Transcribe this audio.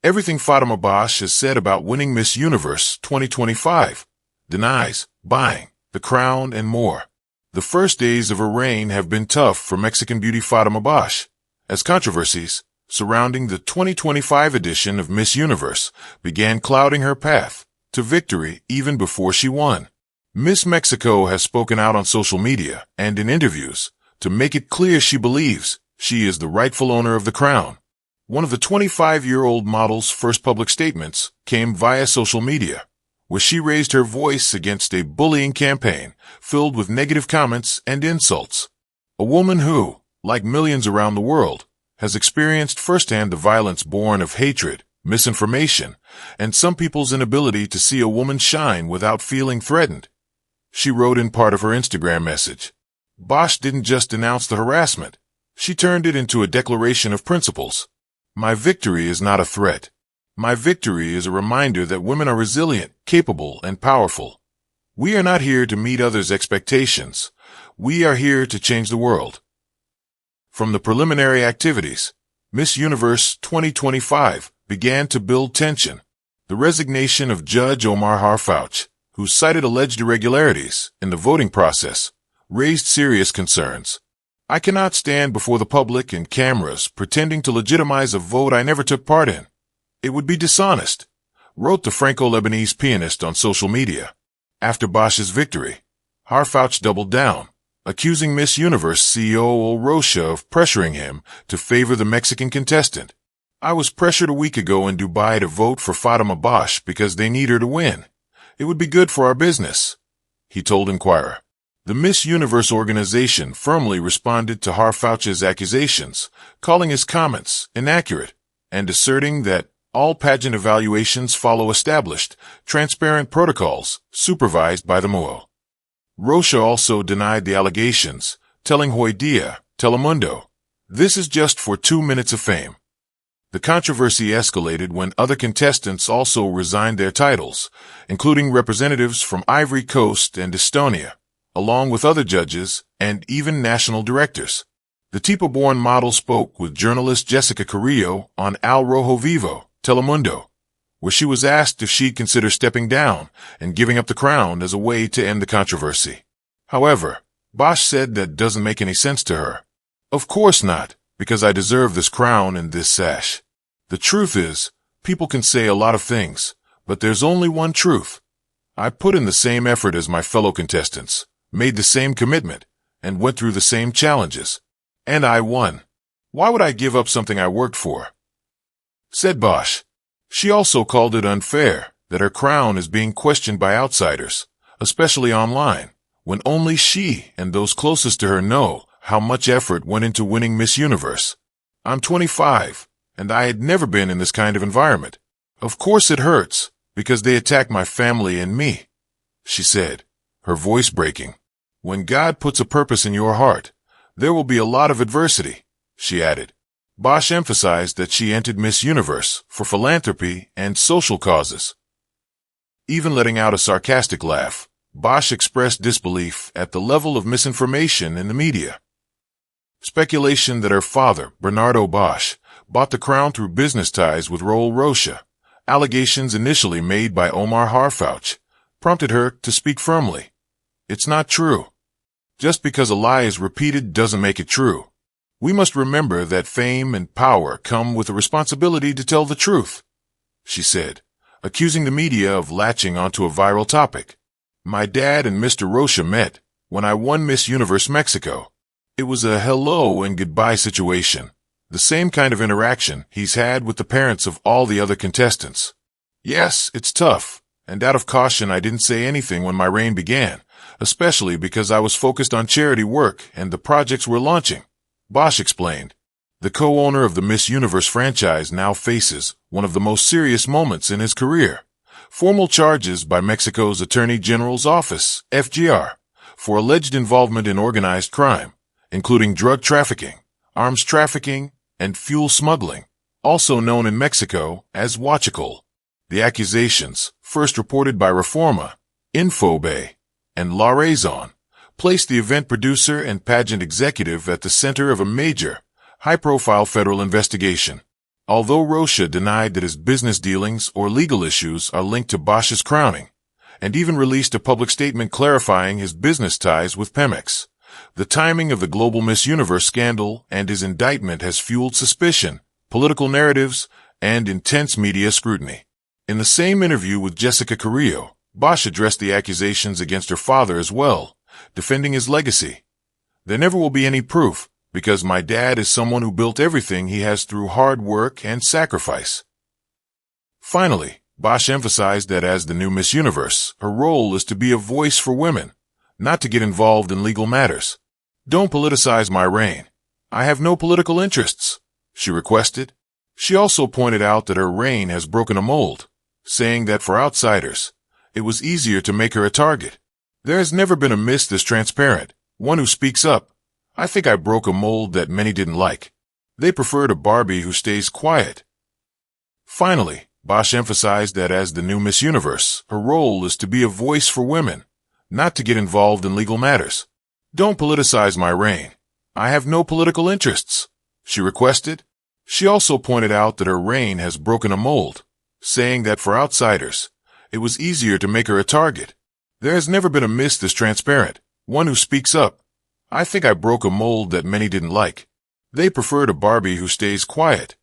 Everything Fatima Bosch has said about winning Miss Universe 2025, denies, buying, the crown, and more. The first days of her reign have been tough for Mexican beauty Fatima Bosch, as controversies surrounding the 2025 edition of Miss Universe began clouding her path to victory even before she won. Miss Mexico has spoken out on social media and in interviews to make it clear she believes she is the rightful owner of the crown. One of the 25-year-old model's first public statements came via social media, where she raised her voice against a bullying campaign filled with negative comments and insults. A woman who, like millions around the world, has experienced firsthand the violence born of hatred, misinformation, and some people's inability to see a woman shine without feeling threatened. She wrote in part of her Instagram message. Bosch didn't just denounce the harassment. She turned it into a declaration of principles. My victory is not a threat. My victory is a reminder that women are resilient, capable, and powerful. We are not here to meet others' expectations. We are here to change the world. From the preliminary activities, Miss Universe 2025 began to build tension. The resignation of Judge Omar Harfouch, who cited alleged irregularities in the voting process, raised serious concerns. I cannot stand before the public and cameras pretending to legitimize a vote I never took part in. It would be dishonest, wrote the Franco-Lebanese pianist on social media. After Bosch's victory, Harfouch doubled down, accusing Miss Universe CEO Rocha of pressuring him to favor the Mexican contestant. I was pressured a week ago in Dubai to vote for Fatima Bosch because they need her to win. It would be good for our business, he told Inquirer. The Miss Universe organization firmly responded to Harfouch's accusations, calling his comments inaccurate and asserting that all pageant evaluations follow established, transparent protocols supervised by the MUO. Rocha also denied the allegations, telling Hoy Dia, Telemundo, "This is just for 2 minutes of fame." The controversy escalated when other contestants also resigned their titles, including representatives from Ivory Coast and Estonia, along with other judges and even national directors. The Tipo-born model spoke with journalist Jessica Carrillo on Al Rojo Vivo, Telemundo, where she was asked if she'd consider stepping down and giving up the crown as a way to end the controversy. However, Bosch said that doesn't make any sense to her. Of course not, because I deserve this crown and this sash. The truth is, people can say a lot of things, but there's only one truth. I put in the same effort as my fellow contestants, made the same commitment, and went through the same challenges. And I won. Why would I give up something I worked for? Said Bosch. She also called it unfair that her crown is being questioned by outsiders, especially online, when only she and those closest to her know how much effort went into winning Miss Universe. I'm 25, and I had never been in this kind of environment. Of course it hurts, because they attack my family and me, she said, her voice breaking. When God puts a purpose in your heart, there will be a lot of adversity, she added. Bosch emphasized that she entered Miss Universe for philanthropy and social causes. Even letting out a sarcastic laugh, Bosch expressed disbelief at the level of misinformation in the media. Speculation that her father, Bernardo Bosch, bought the crown through business ties with Raul Rocha, allegations initially made by Omar Harfouch, prompted her to speak firmly. It's not true. Just because a lie is repeated doesn't make it true. We must remember that fame and power come with a responsibility to tell the truth, she said, accusing the media of latching onto a viral topic. My dad and Mr. Rocha met when I won Miss Universe Mexico. It was a hello and goodbye situation, the same kind of interaction he's had with the parents of all the other contestants. Yes, it's tough, and out of caution I didn't say anything when my reign began, especially because I was focused on charity work and the projects we're launching, Bosch explained. The co-owner of the Miss Universe franchise now faces one of the most serious moments in his career. Formal charges by Mexico's Attorney General's Office, FGR, for alleged involvement in organized crime, including drug trafficking, arms trafficking, and fuel smuggling, also known in Mexico as huachicol. The accusations, first reported by Reforma, Infobay, and La Razón, placed the event producer and pageant executive at the center of a major, high-profile federal investigation. Although Rocha denied that his business dealings or legal issues are linked to Bosch's crowning, and even released a public statement clarifying his business ties with Pemex, the timing of the global Miss Universe scandal and his indictment has fueled suspicion, political narratives, and intense media scrutiny. In the same interview with Jessica Carrillo, Bosch addressed the accusations against her father as well, defending his legacy. "There never will be any proof, because my dad is someone who built everything he has through hard work and sacrifice." Finally, Bosch emphasized that as the new Miss Universe, her role is to be a voice for women, not to get involved in legal matters. "Don't politicize my reign. I have no political interests," she requested. She also pointed out that her reign has broken a mold, saying that for outsiders, it was easier to make her a target. "There has never been a Miss this transparent, one who speaks up. I think I broke a mold that many didn't like. They preferred a Barbie who stays quiet." Finally, Bosch emphasized that as the new Miss Universe, her role is to be a voice for women, not to get involved in legal matters. "Don't politicize my reign. I have no political interests," she requested. She also pointed out that her reign has broken a mold, saying that for outsiders, it was easier to make her a target. "There has never been a Miss this transparent, one who speaks up. I think I broke a mold that many didn't like. They preferred a Barbie who stays quiet."